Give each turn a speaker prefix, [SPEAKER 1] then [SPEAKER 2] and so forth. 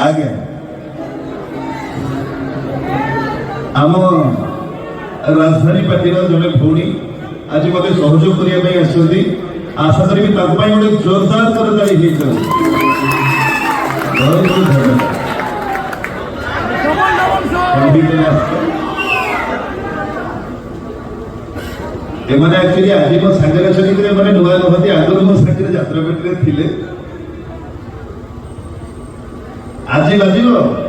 [SPEAKER 1] आज्ञा आम राजधानी पार्टी जड़े भौणी आज मत सहयोग करने आशा करी गोटे जोरदार करताली एमाने एक्चुअली आज मो सांगे अच्छे मैंने नुआ नुहति आगुरी मो सांगे यात्रा पेटी थे आज बाजिब